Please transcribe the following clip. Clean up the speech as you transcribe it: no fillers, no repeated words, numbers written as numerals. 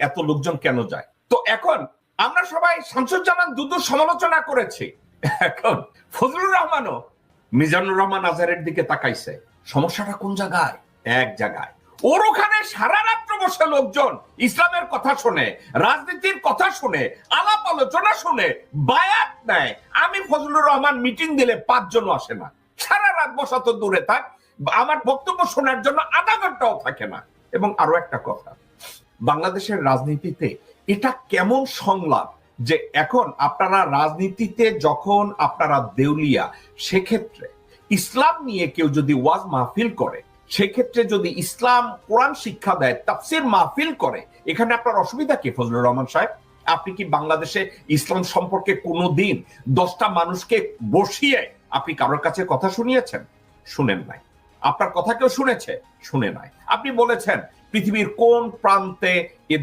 এত লোকজন কেন যায়? তো এখন আমরা সবাই শামসুজ্জামান দুদুর সমালোচনা করেছি, এখন ফজলুর রহমানও মিজানুর রহমান আজহারের দিকে তাকাইছে। সমস্যাটা কোন জায়গায়? এক জায়গায়, ওর ওখানে সারা রাত্র বসে লোকজন ইসলামের কথা শুনে, রাজনীতির কথা শুনে, আলাপ আলোচনা শুনে বায়াত নেয়। আমি ফজলুর রহমান মিটিং দিলে 5 জনও আসে না, সারা রাত বসা তো দূরে থাক, আমার বক্তব্য শোনার জন্য আধা ঘন্টাও থাকে না। এবং আরো একটা কথা, বাংলাদেশের রাজনীতিতে এটা কেমন সংলাপ যে এখন আপনারা রাজনীতিতে যখন আপনারা দেউলিয়া, সেক্ষেত্রে ইসলাম নিয়ে কেউ যদি ওয়াজ মাহফিল করে, সেক্ষেত্রে যদি ইসলাম কোরআন শিক্ষা দেয়, তাফসির মাহফিল করে, এখানে আপনার অসুবিধা কি ফজলুর রহমান সাহেব? আপনি কি বাংলাদেশে ইসলাম সম্পর্কে কোনোদিন 10টা মানুষকে বসিয়ে আপনি কারোর কাছে কথা শুনিয়েছেন? শুনেন নাই। আপনার কথা কেউ শুনেছে? শুনে নাই। আপনি বলেছেন পৃথিবীর কোন প্রান্তে এ